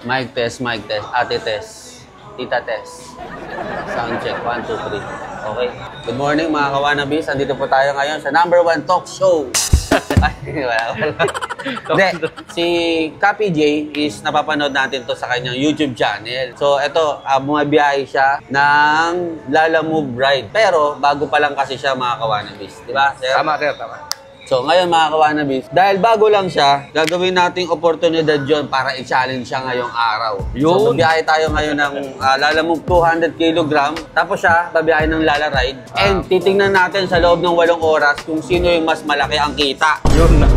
Mic test, ate test, tita test. Sound check, 1, 2, 3. Okay. Good morning mga kawanabis. Andito po tayo ngayon sa #1 talk show. Ay, wala. Hindi, si Cappy J is napapanood natin to sa kanyang YouTube channel. So, ito, bumabiyahe siya ng Lalamove ride. Pero, bago pa lang kasi siya mga kawanabis. Di ba, sir? Tama, sir. Tama. So, ngayon mga kawanabis, dahil bago lang siya, gagawin nating oportunidad yun para i-challenge siya ngayong araw. Yun. So, babiyahe tayo ngayon ng Lalamove 200 kg. Tapos siya, babiyahe ng Lala Ride. And titingnan natin sa loob ng 8 oras kung sino yung mas malaki ang kita. Yun na.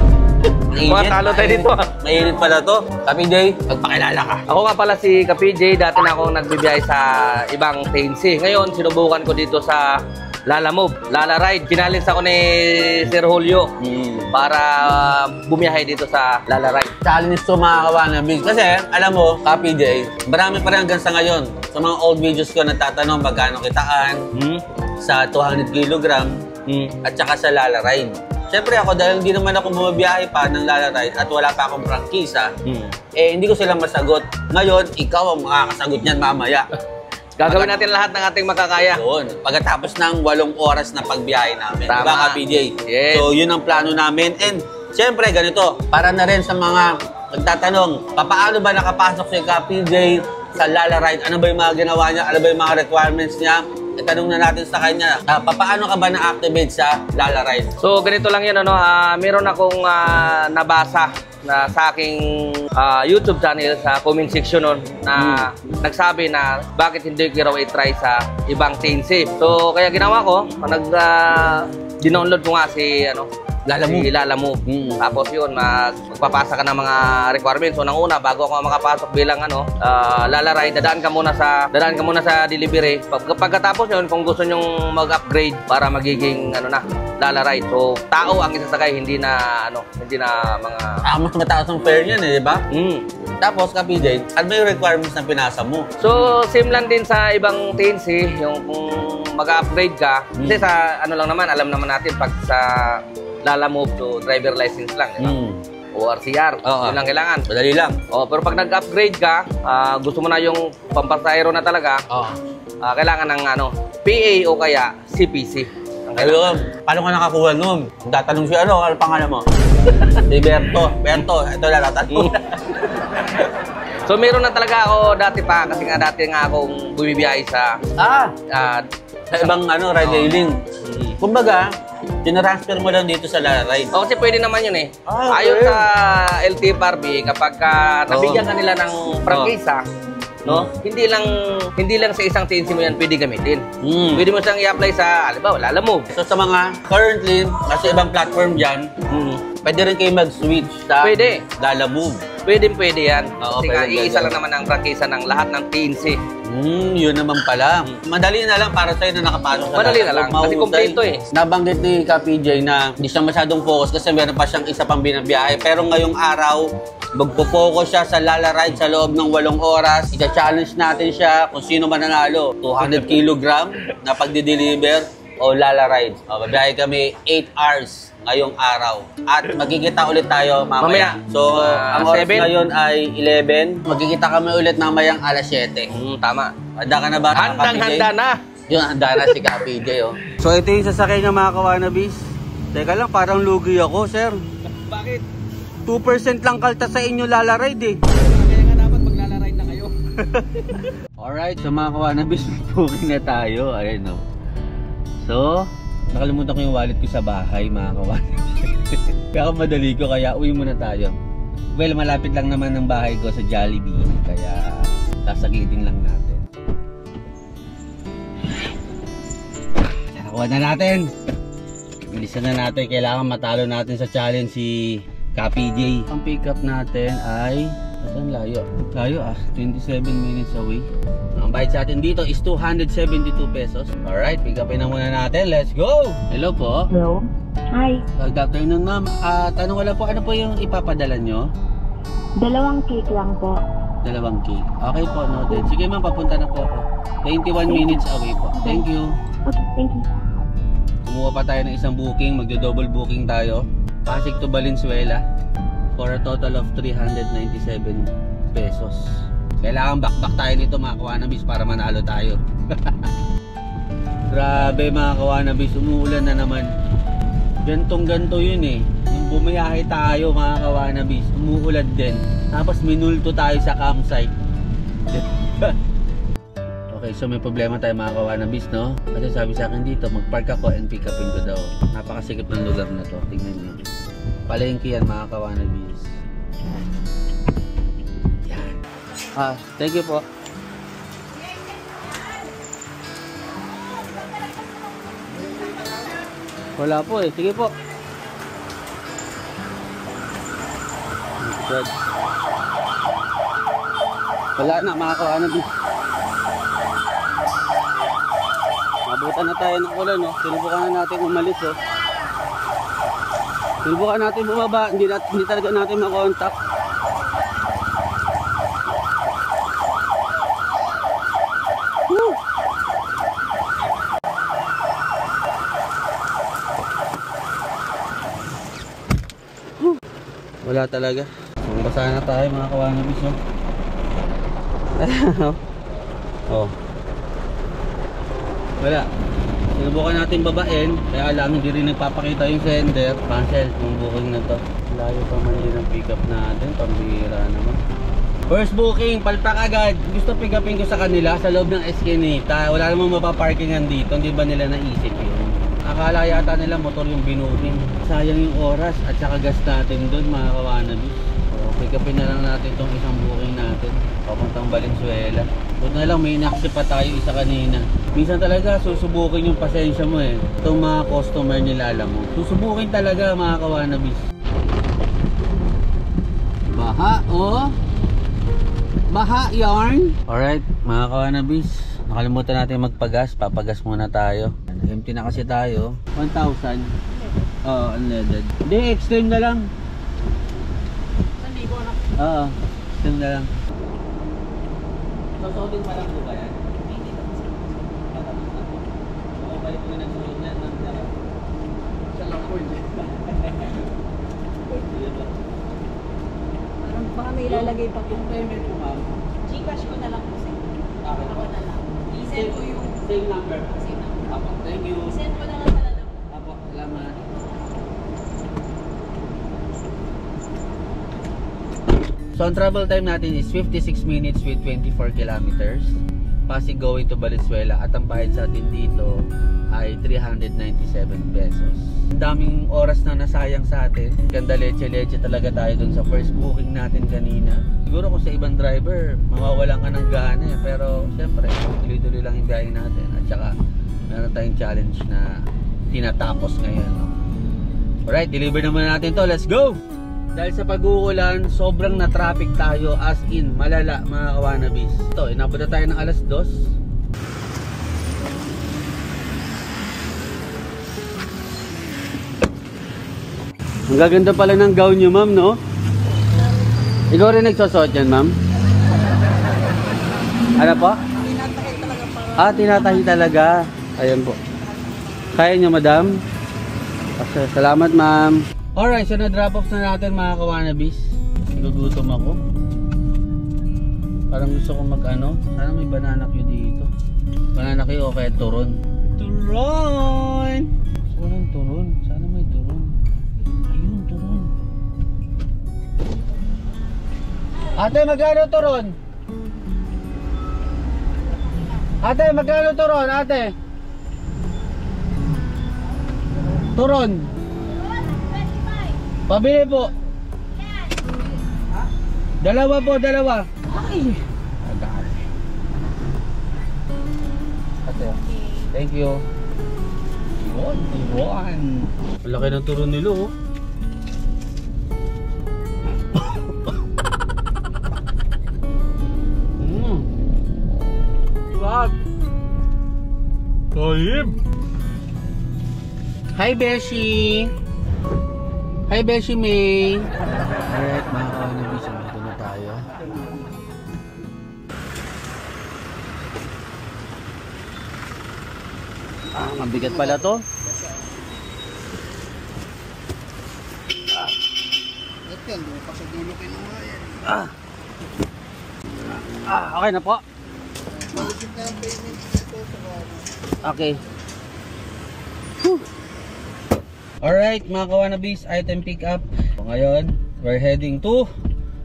Mainit. Talo tayo dito. Mainit pala to. Cappy J, magpakilala ka. Ako nga pala si Cappy J. Dati na akong nagbibiyahe sa ibang TNC. Ngayon, sinubukan ko dito sa Lalamove, Lala Ride. Kinalins ako ni Sir Julio para bumiyahe dito sa Lala Ride. Challenge to mga kawanabis. Kasi, alam mo, Cappy J, marami pa rin hanggang sa ngayon. Sa mga old videos ko, nagtatanong magkano kitaan sa 200 kg at saka sa Lala Ride. Siyempre ako, dahil hindi naman ako bumabiyahe pa ng Lala Ride at wala pa akong prangkisa, hindi ko sila masagot. Ngayon, ikaw ang makakasagot niyan mamaya. Gagawin natin lahat ng ating makakaya. Yun. Pagkatapos ng 8 oras na pagbiyahe namin. Tama. Diba, Cappy J? Yes. So, yun ang plano namin. And, siyempre, ganito. Para na rin sa mga nagtatanong, paano ba nakapasok si Cappy J sa Lala Ride? Ano ba yung mga ginawa niya? Ano ba yung mga requirements niya? Itanong na natin sa kanya, paano ka ba na-activate sa Lala Ride? So, ganito lang yun, ano, meron akong nabasa na sa aking YouTube channel sa comment section nun na nagsabi na bakit hindi ko raw i-try sa ibang TNC. So, kaya ginawa ko, dinownload ko nga si Lalamove. Tapos yun, magpapasa ka ng mga requirements. So, nang una, bago ako makapasok bilang Lala Ride, dadaan ka muna sa delivery. Pagkatapos yun, kung gusto nyong mag-upgrade para magiging Lala Ride. So, tao ang isasakay, hindi na mga... Mas mataas ang fare niyan di ba? Tapos, Cappy J, ano ba yung requirements na pinasa mo? So, same lang din sa ibang TNC, yung kung mag-upgrade ka. Kasi sa lang naman, alam naman natin pag sa Lalamove to driver license lang, di ba? ORCR, yun lang kailangan. Madali lang. Pero pag nag-upgrade ka, gusto mo na yung pampasahero na talaga, kailangan ng PA o kaya CPC. Ayun, paano ka nakakuha nun? Tatanong siya, ano pangalan mo? Si Berto. Ito na tatanong. So, meron na talaga ako dati pa, kasi dati akong bumibiyahe sa ibang ride-hailing. Kumbaga, tinransfer mo lang dito sa Lala Ride. Kasi pwede naman yun eh. Okay. Ayon sa LTFRB, kapag nabigyan ka nila ng prangkisa, hindi lang sa isang TNC mo yan pwede gamitin. Pwede mo siyang i-apply sa, Lalamove. So sa mga currently, nasa ibang platform dyan, pwede rin kayo mag-switch sa Lalamove. Pwede yan. Oo, kasi iisa lang naman ang prangkisa ng lahat ng TNC. Yun naman pala. Madali na lang para sa'yo na nakapasok sa Madali na lang, kasi kompleto eh. Nabanggit ni Cappy J na hindi siya masyadong focus kasi meron pa siyang isa pang binabiyahe. Pero ngayong araw, magpo-focus siya sa Lala Ride sa loob ng 8 oras. Ika-challenge natin siya kung sino mananalo. 200 kg na pagdi-deliver o Lala Ride. Babiyahe kami 8 hours ngayong araw. At magkikita ulit tayo mamaya. So, ang oras ngayon ay 11. Magkikita kami ulit mamayang alas 7. Tama. Handa ka na ba? Handang-handa na. Yun, handa na si Cappy J. So, ito yung sasakay ng mga kawanabis. Teka lang, parang lugi ako, sir. Bakit? 2% lang kalta sa inyo Lala Ride eh. Kaya nga dapat mag-Lala Ride na kayo. Alright, so mga kawanabis, booking na tayo. Ayan o. So, nakalimutan ko yung wallet ko sa bahay mga kawanabis. Kaya madali ko, kaya uwi muna tayo. Well, malapit lang naman ng bahay ko sa Jollibee. Kaya sasagitin lang natin. Nakuha na natin. Bilisan na natin. Kailangan matalo natin sa challenge si Cappy J. Ang pick up natin ay saan layo? Layo 27 minutes away. Ang bayad sa atin dito is 272 pesos. Alright, pick upin na muna natin. Let's go! Hello po. Hello. Hi. Good afternoon ma'am. Tanong wala po, ano po yung ipapadala nyo? 2 cake lang po. 2 cake. Okay po, noted. Sige ma'am, papunta na po ako. 21 minutes away po. Thank you. Okay, thank you. Kumuha pa tayo ng isang booking. Magdo-double booking tayo. Pasig to Valenzuela for a total of 397 pesos. Kailangan back tayo nito mga kawanabis para manalo tayo. Grabe mga kawanabis, umuulan na naman. Gantong-ganto yun eh. Yung bumiyahe tayo mga kawanabis, umuulan din. Tapos minulto tayo sa campsite. Okay, so may problema tayo mga kawanabis, no? Kasi sabi sa akin dito, mag-park ako and pick upin ko daw. Napakasikip ng lugar na to. Tingnan nyo. Palengke yan mga kawanabis. Yan. Thank you po. Wala po eh. Sige po. Good. Wala na mga kawanabis. Mabutan na tayo ng ulan, no? Sinubukan na natin umalis, oh. Sinubukan natin bumaba. Hindi talaga natin makontak. Woo! Wala talaga. Basa na tayo mga kawanabis, no? Oh. Wala. Sinubukan natin babain, kaya lang hindi rin nagpapakita yung sender. Cancel yung booking na to. Layo pa man din ang pick up natin, pambihira naman. First booking, palpak agad. Gusto pick upin ko sa kanila sa loob ng Eskinita. Wala namang mapaparkingan dito, hindi ba nila naisip yun? Akala yata nila motor yung binuking. Sayang yung oras at saka gas natin dun mga kawanabis. So, pick upin na lang natin tong isang booking natin papuntang Valenzuela. Buti na lang may inaksip pa tayo isa kanina. Minsan talaga susubukin yung pasensya mo eh. Itong mga customer nila, alam mo, susubukin talaga mga kawanabis. Baha, oh. Baha yarn. Alright mga kawanabis, nakalimutan natin magpagas. Papagas muna tayo. Empty na kasi tayo. 1,000. Oo, unleaded. Hindi, extreme na lang. 1,000 na? Oo, extreme na lang. Sosodin pa lang po ba yan? Hindi na po. Patapos na po. Oo, balik mo na nagsusod yan. Siya lang po yun. Baka may ilalagay pa po. Yung payment mo ma'am? Gcash ko na lang po sir. Okay. Ako na lang. I-send ko yung... Same number. Same number. Apo, thank you. I-send ko na lang pala lang. Apo, salamat. So ang travel time natin is 56 minutes with 24 kilometers. Pasig going to Valenzuela at ang bayad sa atin dito ay 397 pesos. Ang daming oras na nasayang sa atin. Ganda leche-leche talaga tayo dun sa first booking natin kanina. Siguro kung sa ibang driver, mawawalan ka ng gana eh. Pero syempre, tuloy-tuloy lang yung biyahe natin. At saka, meron tayong challenge na tinatapos ngayon. No? Alright, deliver naman natin to. Let's go! Dahil sa pag-uulan, sobrang na-traffic tayo as in malala mga kawanabis. Ito, inabot na tayo ng alas 2. Ang gaganda pala ng gown nyo ma'am, no? Ikaw rin nagsosot yan ma'am? Ano po? Tinatahi talaga para... Tinatahi talaga. Ayan po. Kaya nyo madam? Salamat ma'am. Alright, so na-drop off na natin mga kawanabis. Nagugutom ako. Parang gusto kong mag-ano. Sana may banana queue dito. Banana queue o kaya turon. Turon! Gusto ko ng turon. Sana may turon. Ayun, turon. Ate, magkano turon? Ate, magkano turon? Ate? Turon. Pabili po. Dalawa po, dalawa. Ay. Agad. Ate. Thank you. Yun, turuan. Malaki ng turon nilo, oh. Sarap. Tahim. Hi, Beshi. Hi, Beshi May. Alright, mga kawanabis, dito na tayo. Mabigat pala to. Okay na po. Okay. Whew. Alright, mga kawanabis, item pick up. So, ngayon, we're heading to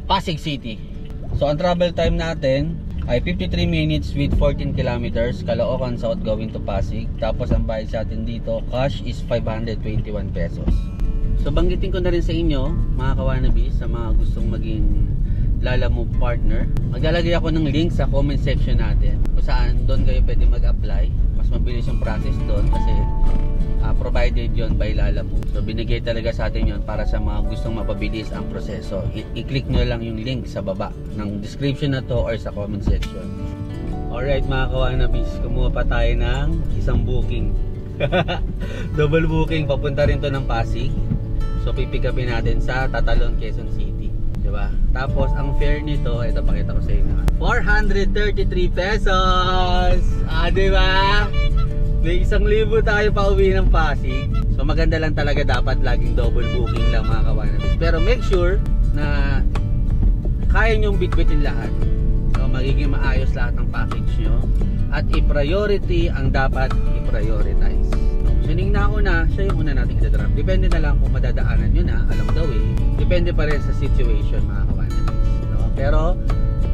Pasig City. So, ang travel time natin ay 53 minutes with 14 kilometers. Caloocan South going to Pasig. Tapos, ang bayad sa atin dito, cash is 521 pesos. So, banggitin ko na rin sa inyo, mga kawanabis, sa mga gustong maging Lalamove partner. Maglalagay ako ng link sa comment section natin kung saan doon kayo pwede mag-apply. Mas mabilis yung process doon kasi provided yon by Lalamove. So binigay talaga sa atin yon para sa mga gustong mapabilis ang proseso. I-click nyo lang yung link sa baba ng description na to or sa comment section. Alright mga kawanabis, kumuha pa tayo ng isang booking. Double booking, papunta rin to ng Pasig. So pipick upin natin sa Tatalon, Quezon City. Diba? Tapos ang fare nito, ito pakita ko sa inyo. 433 pesos! Diba? May 1,000 tayo pa uwi ng Pasig. So maganda lang talaga, dapat laging double booking lang mga kawanabis. Pero make sure na kaya nyong bitbitin lahat. So magiging maayos lahat ng package nyo. At i-priority ang dapat i-prioritize. So yung nauna, siya yung una nating i-drop. Depende na lang kung madadaanan nyo na along the way. Depende pa rin sa situation mga kawanabis. No? Pero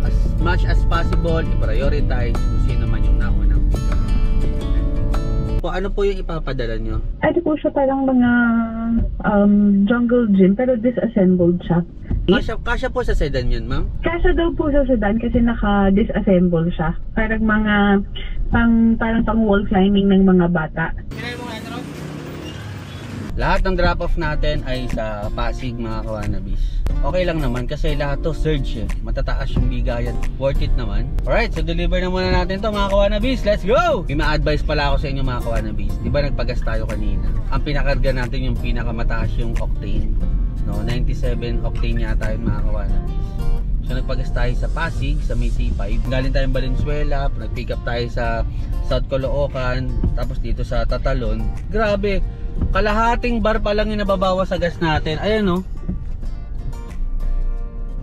as much as possible, i-prioritize kung sino man yung naunang pick-up. So, ano po yung ipapadala nyo? Ano po siya parang mga jungle gym pero disassembled siya. Kasya po sa sedan yun, ma'am? Kasya daw po sa sedan kasi naka-disassemble siya. Parang mga parang pang wall climbing ng mga bata. Lahat ng drop-off natin ay sa Pasig mga kawanabis. Okay lang naman kasi lahat to surge eh. Matataas yung bigayan. Worth it naman. Alright, so deliver na muna natin to mga kawanabis. Let's go! May ma-advise pala ako sa inyo mga kawanabis. Diba nagpagas tayo kanina? Ang pinakarga natin yung pinakamataas yung octane. No, 97 octane yata yung mga kawanabis. So nagpagas tayo sa Pasig, sa May C5. Galing tayong Valenzuela, nag-pick up tayo sa South Caloocan, tapos dito sa Tatalon. Grabe! Kalahating bar pa lang yung nababawa sa gas natin. Ayan o.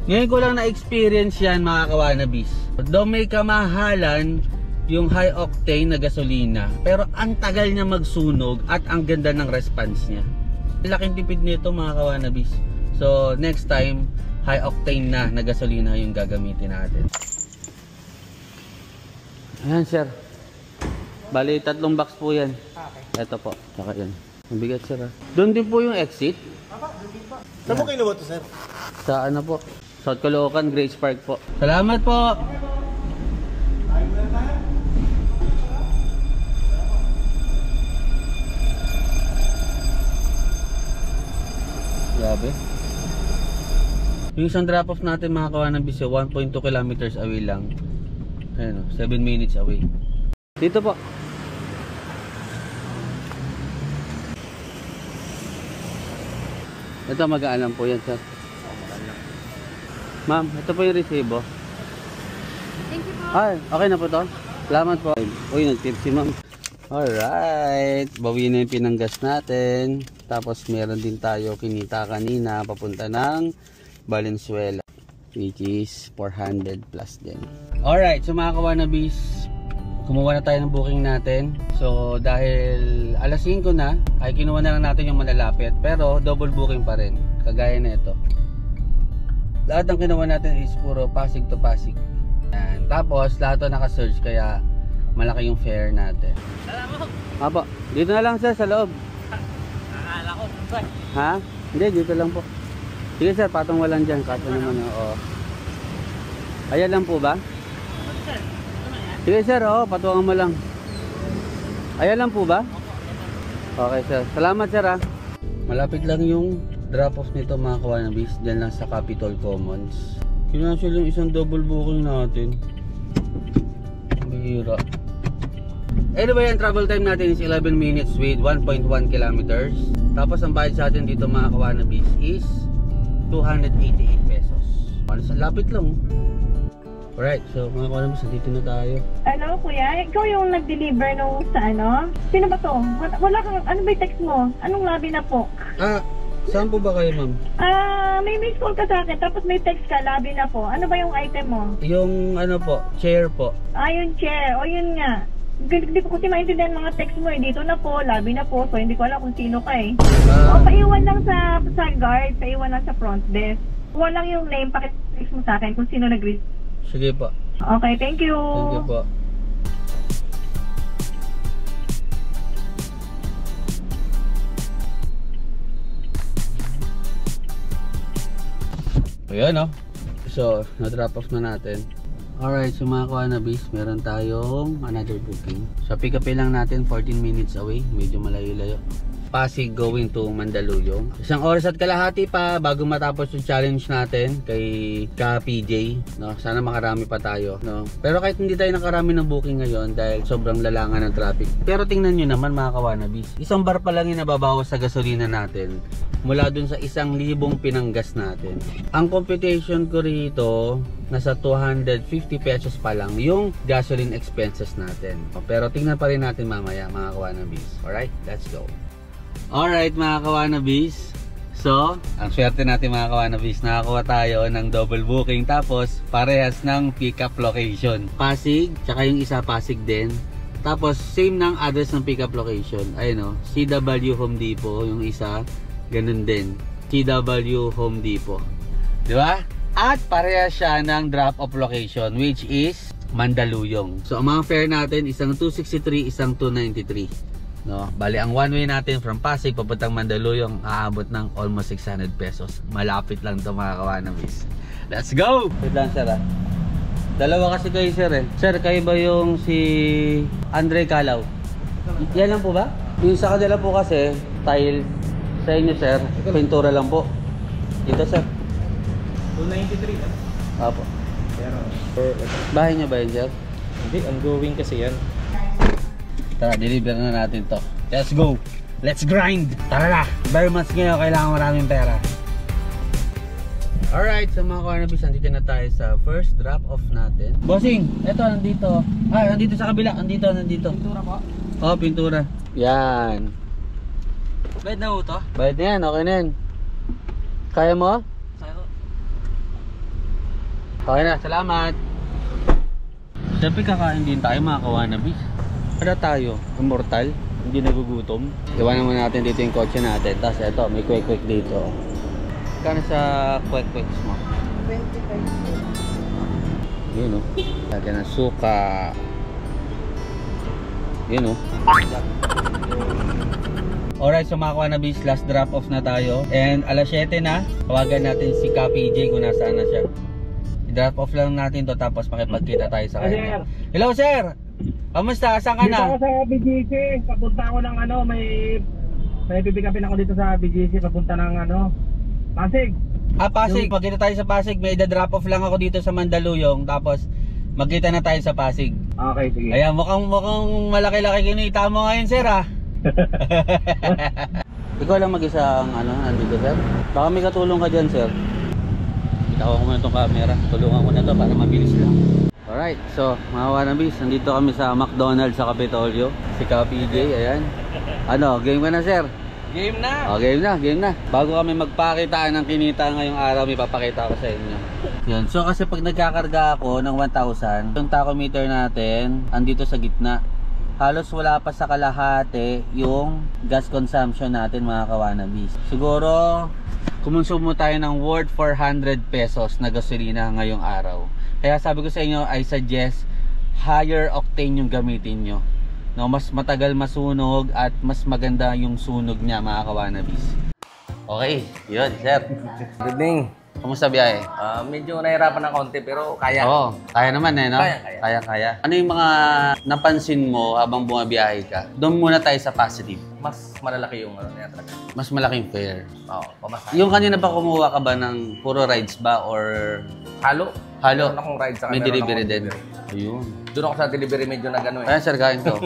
Ngayon ko lang na-experience yan mga kawanabis. Though may kamahalan yung high octane na gasolina, pero ang tagal niya magsunog at ang ganda ng response niya. Laking tipid nito mga kawanabis. So next time, high octane na gasolina yung gagamitin natin. Ayan sir. Bali 3 box po yan. Okay. Ito po. Saka yan. Mabigat sir ha. Doon din po yung exit. Doon din po. Saan po kayo naboto sir? Sa ano po? South Caloocan, Grace Park po. Salamat po! Grabe. Yung isang drop-off natin mga kawanabis, 1.2 kilometers away lang. Ayan o, 7 minutes away. Dito po. Ito mag-aalam po yan sir. Ma'am, ito po yung resibo. Thank you po. Ay, okay na po to. Salamat po. Uy, nag-tip si ma'am. Alright, bawi na yung pinanggas natin. Tapos meron din tayo kinita kanina papunta ng Valenzuela, which is 400 plus din. Alright, so mga kawanabis, kumuha na tayo ng booking natin. So dahil alas 5 na, ay kinuha na lang natin yung malalapit. Pero double booking pa rin, kagaya na ito. Lahat ng kinuha natin is puro Pasig to Pasig. Yan. Tapos lahat to naka-surge kaya malaki yung fare natin. Salamat. Apo, dito na lang sir sa loob. Akala ko, ba? Ha? Hindi, dito lang po. Sige sir, patong walang dyan. Kaso naman, oo. Ayan lang po ba? Sige sir, oo, patuwangan mo lang. Ayan lang po ba? Okay sir, salamat sir ha. Malapit lang yung drop-off nito mga kawanabis. Diyan lang sa Capitol Commons. Kinansel yung isang double booking natin. Bihira. Anyway, ang travel time natin is 11 minutes with 1.1 kilometers. Tapos ang bayad sa atin dito mga kawanabis is 288 pesos. Lapit lang. Alright, so mga kawanabis, dito na tayo. Ano kuya? Ikaw yung nag-deliver nung sa ano? Sino ba to? Wala kang, ano ba yung text mo? Anong labi na po? Saan po ba kayo, ma'am? May miss call ka sa akin, tapos may text ka, labi na po. Ano ba yung item mo? Yung ano po, chair po. Yung chair. O, yun nga. Hindi ko kasi maintindihan mga text mo eh. Dito na po, labi na po. So, hindi ko alam kung sino ka eh. Paiwan lang sa guard, paiwan lang sa front desk. Walang yung name, pakitext mo sa akin kung sino nag-read. Sige po. Okay, thank you. Thank you po. Ayan, oh. So, na-drop off na natin. Alright, so mga Kawanabis, meron tayong another booking. So, pick up lang natin 14 minutes away. Medyo malayo-layo. Pasig going to Mandaluyong. 1 oras at kalahati pa bago matapos yung challenge natin kay PJ, no? Sana makarami pa tayo, no? Pero kahit hindi tayo nakarami ng booking ngayon dahil sobrang lalangan ng traffic. Pero tingnan nyo naman mga Kawanabis, isang bar pa lang yung nababawas sa gasolina natin mula dun sa 1,000 pinanggas natin. Ang computation ko rito, nasa 250 pesos pa lang yung gasoline expenses natin. Pero tingnan pa rin natin mamaya mga Kawanabis. Alright, let's go. Alright mga Kawanabis, so ang swerte natin mga Kawanabis, nakakuha tayo ng double booking tapos parehas ng pick up location, Pasig, tsaka yung isa Pasig din. Tapos same ng address ng pick up location. Ayun o, CW Home Depot yung isa, ganun din, CW Home Depot, di ba? At parehas siya ng drop off location which is Mandaluyong. So ang mga fare natin, isang 263, isang 293. No, bali ang one way natin from Pasig papuntang Mandaluyong aabot ng almost 600 pesos. Malapit lang to mga Kawanabis. Let's go! Wait lang sir ah. Dalawa kasi kayo sir eh. Sir, kayo ba yung si Andre Calaw? Yan lang po ba? Yung sa kanila po kasi tile. Sa inyo sir, pintura lang po. Dito sir 293 na. Apo. Pero, Bahay niya ba yun sir? hindi, ongoing kasi yan. Tara, deliver na natin to. Let's go! Let's grind! Tara na! Very much ngayon, kailangan maraming pera. Alright, so mga Kawanabis, nandito na tayo sa first drop off natin. Bossing, eto, nandito. Nandito sa kabila. Nandito. Pintura po? Oo, pintura. Yan. Bayad na ho to? Bayad na yan, okay na yan. Kaya mo? Sayo. Okay na, salamat. Siyempre kakain din tayo mga Kawanabis. Para tayo, immortal, hindi nagugutom. Iwanan muna natin dito yung kotse natin. Tapos ito, may quick dito. Kano sa quick mo? 25. Yun o. Lagyan ng suka. Yun o. Alright, so mga Kawanabis, last drop off na tayo. And alas 7 na, tawagan natin si PJ kung nasaan na siya. I-drop off lang natin to tapos makipagkita tayo sa kanya. Hello sir! Kamusta? Saan ka na? Dito ako sa BGC, papunta ako ng may pipikapin ako dito sa BGC, papunta ng Pasig. Pasig. Magkita tayo sa Pasig. May drop off lang ako dito sa Mandaluyong. Tapos magkita na tayo sa Pasig. Okay, sige. Ayan, mukhang malaki-laki kinita mo ngayon, sir, ha? Ikaw lang mag-isa ang nandito, sir? Baka may katulong ka dyan, sir. Bitawan ko muna itong camera. Tulungan ko na to para mabilis lang. Alright, so mga Kawanabis, nandito kami sa McDonald's sa Capitolio. Si PJ, ayan. Game ka na, sir? Game na! Game na. Bago kami magpakitaan ng kinita ngayong araw, may papakita ko sa inyo. Yan, so kasi pag nagkakarga ako ng 1,000, yung tachometer natin, andito sa gitna. Halos wala pa sa kalahati yung gas consumption natin mga Kawanabis. Siguro, kumonsumo tayo ng worth 400 pesos na gasolina ngayong araw. Kaya sabi ko sa inyo, I suggest higher octane yung gamitin nyo. No, mas matagal masunog at mas maganda yung sunog niya mga Kawanabis. Okay, yun sir. Good evening. Kamusta biyahe? Medyo nahirapan ng konti pero kaya. Oo, kaya naman no? Kaya. Ano yung mga napansin mo habang bumabiyahe ka? Doon muna tayo sa positive. Mas malalaki yung niya talaga. Mas malaking fare. Oo, pamasahe. Yung kanina pa kumuha ka ba ng puro rides ba or Halo. halo? Meron akong ride sa May meron delivery akong din. delivery. Ayun. Doon ako sa delivery medyo na gano'n eh. Ayan sir, kain to.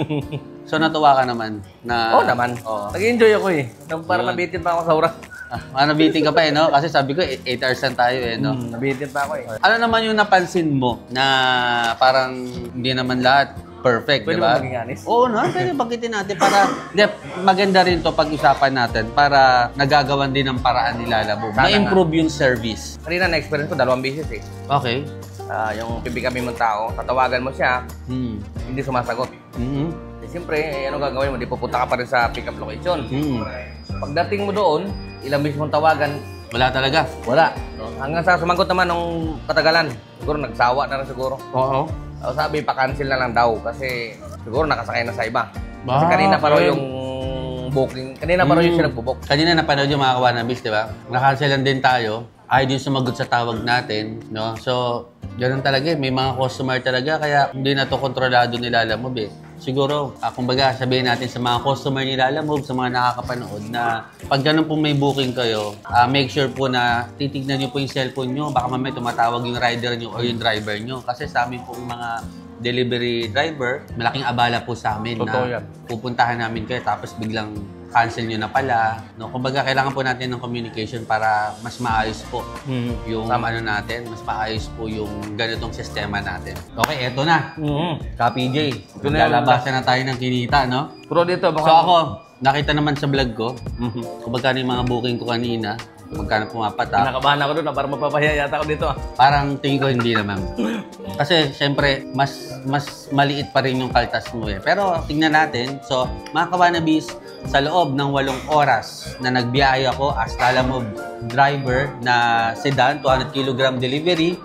So natuwa ka naman na... Oo naman. Oo. Nag-enjoy ako eh. Parang Yun. nabitin pa ako sa oras. Nabitin ka pa no? Kasi sabi ko 8 hours lang tayo no? Nabitin pa ako eh. Ano naman yung napansin mo na parang hindi naman lahat perfect, Pwede di ba? ba maging honest? Oo, no? Pwede banggitin natin para, maganda rin to pag-usapan natin para nagagawan din ng paraan ni Lalabog. Sana Ma-improve yung service. Kanina na-experience ko 2 beses eh. Okay. Yung pipikapin mong tao, tatawagan mo siya, hindi sumasagot. Eh, siyempre, ano gagawin mo? Di pupunta ka pa rin sa pick-up location. Pagdating mo doon, ilang beses mong tawagan, Wala talaga. wala. No? Hanggang sa sumagot naman nung katagalan. Siguro nagsawa na rin siguro. Oo. So, sabi, pa-cancel na lang daw kasi siguro nakasakay na sa iba. Kasi Ah, kanina pa raw okay. yung booking. Kanina pa raw yung siya nagbo-book. Kanina napanood yung mga kawanabis, di ba? Nakancelan din tayo. Ayaw din sumagot sa tawag natin, no? So, ganun talaga eh. May mga customer talaga, kaya hindi na to kontrolado ni Lalamove eh. Siguro, kumbaga, sabihin natin sa mga customer ni Lalamove, sa mga nakakapanood, na pag ganun po may booking kayo, make sure po na titignan nyo po yung cellphone nyo. Baka mamaya tumatawag yung rider nyo o yung driver nyo. Kasi sa amin po mga delivery driver, malaking abala po sa amin Totoo na yan. pupuntahan namin kayo tapos biglang cancel nyo na pala. No? Kumbaga, kailangan po natin ng communication para mas maayos po yung ano natin, mas maayos po yung ganitong sistema natin. Okay, eto na. Copy J. Yun na yun. Lalabasan na tayo ng kinita, no? Pero dito, baka... So ako, nakita naman sa vlog ko, kung magkano yung mga booking ko kanina, kung magkano pumapatak, Kinakabahan ako doon, para mapapahiya yata ako dito. parang tingin ko hindi naman. Kasi syempre, mas maliit pa rin yung kaltas mo eh. Pero tingnan natin. So, mga kawanabis, sa loob ng 8 oras na nagbiyahe ako as Lalamove driver na sedan, 200 kg delivery,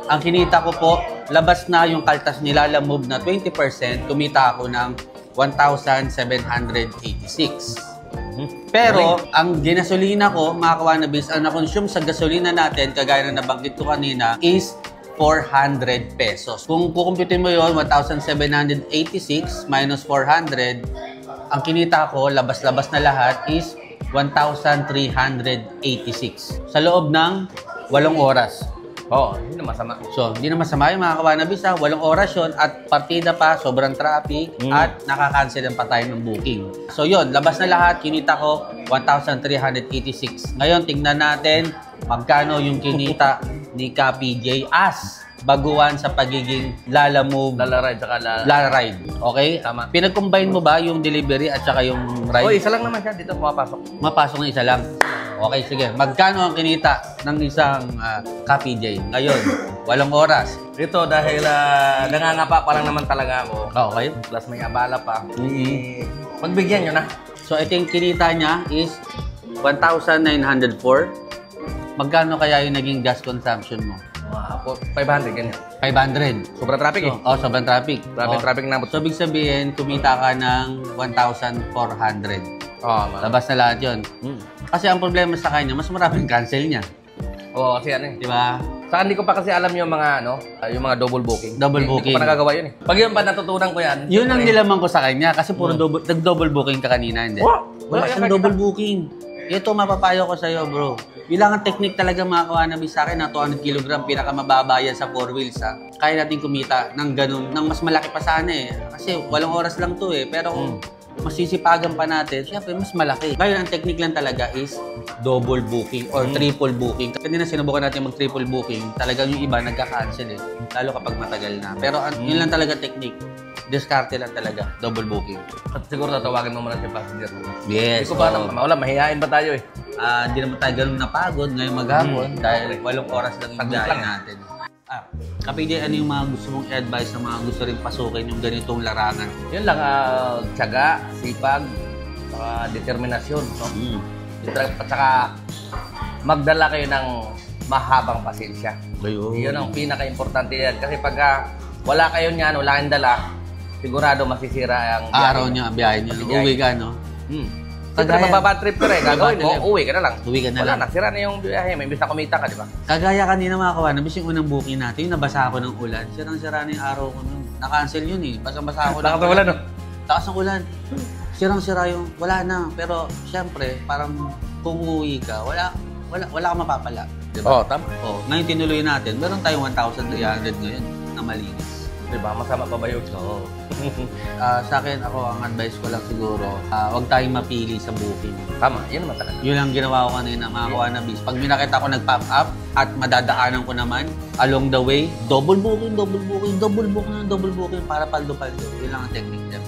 ang kinita ko po, labas na yung kaltas ni Lalamove na 20%, kumita ako ng 1,786. Pero, ang ginasolina ko, mga kawanabis, ang na-consume sa gasolina natin, kagaya na nabanggit ko kanina, is 400 pesos. Kung kukumputin mo yun, 1,786 minus 400, ang kinita ko, labas-labas na lahat, is 1,386. Sa loob ng 8 oras. Oo, hindi na masama. So, hindi na masama yung mga kawanabis ha. 8 oras yun at partida pa, sobrang traffic at nakaka-cancel pa tayo ng booking. So, yun, labas na lahat. Kinita ko, 1,386. Ngayon, tingnan natin magkano yung kinita ni Copy J as baguhan sa pagiging Lalamove Lalaride, saka Lalaride. Okay? Tama. Pinag-combine mo ba yung delivery at saka yung ride? Oh, isa lang naman siya. Dito pumapasok. Mapasok na isa lang. Okay, sige. Magkano ang kinita ng isang Copy J? Ngayon, 8 oras. Dito, dahil nangangapa pa lang naman talaga ako. Okay. Plus may abala pa. Pagbigyan nyo na. So, ito yung kinita niya is 1,904. Magkano kaya yung naging gas consumption mo? 500, ganyan. 500. Sobrang traffic eh. Sobrang traffic. Traffic na. So, ibig sabihin, kumita ka ng 1,400. Labas na lahat yun. Kasi ang problema sa kanya, mas maraming cancel niya. Oo, kasi ano eh. Di ba? Saka hindi ko pa kasi alam yung mga yung mga double booking. Double Hindi booking. ko pa nagagawa yun eh. Pag yun pa natutunan ko yan. Yun ang nilaman ko sa kanya kasi puro nag-double booking ka kanina, hindi? Wala siyang double booking. Ito, mapapayo ko sa'yo, bro. Bilang ang technique talaga mga kawanabis sa akin na 200 kg, pinakamababa yan sa 4 wheels, ha. Kaya natin kumita ng ganun, ng mas malaki pa sana eh. Kasi 8 oras lang to eh. Pero kung masisipagan pa natin, syempre mas malaki. Ngayon, ang technique lang talaga is double booking or triple booking. Kanina sinubukan natin mag-triple booking. Talagang yung iba nagka-cancel eh. Lalo kapag matagal na. Pero yun lang talaga technique. Diskarte lang talaga, double booking. At siguro tatawagan mo muna si passenger. Yes. Hindi ko ba wala, mahihain ba tayo eh? Hindi naman tayo ganun napagod ngayong maghapon dahil 8 oras lang yung biyahe natin. Kapag ano yung mga gusto mong advice sa mga gusto rin pasukin yung ganitong larangan? Yun lang, tiyaga, sipag, determinasyon. No? At saka magdala kayo ng mahabang pasensya. Yun ang pinaka-importante yan. Kasi pag wala kayo niyan, wala kayong dala, sigurado masisira ang araw niya, biyahe niyo. Uwi ka, no? Siyempre, mababad trip ka rin. Gagawin mo, uwi ka na lang. Uwi ka na wala lang. na, sira na yung biyahe. May imbis na kumita ka, di ba? Kagaya kanina mga kawanabis, yung unang booking natin, yung nabasa ako ng ulan. Sirang-sira na yung araw ko nun. Na-cancel yun eh. Basang-basa ako. Lakas ng ulan, no? Lakas ng ulan. Sirang-sira yung, wala na. Pero, syempre, parang kung uuwi ka, wala kang mapapala. Diba? Oo, tama. Ngayon tinuloy natin, meron tayong 1,300 ngayon na malinis. Diba? Masama pa ba yun? Oo. Sa akin, ang advice ko lang siguro, huwag tayong mapili sa booking. Tama, yun naman talaga. Yun lang ginawa ko kanina, mga kawanabis. Pag may nakita ko nag-pop up at madadaanan ko naman, along the way, double booking para paldo-paldo. Yun lang ang technique niya.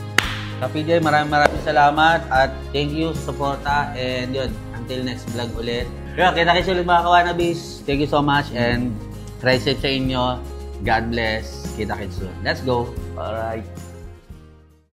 PJ, maraming salamat at thank you sa suporta. And yun, until next vlog ulit. Kaya kita-kits ulit mga kawanabis. Thank you so much and ride safe sa inyo. God bless. Kita-kits soon. Let's go. Alright.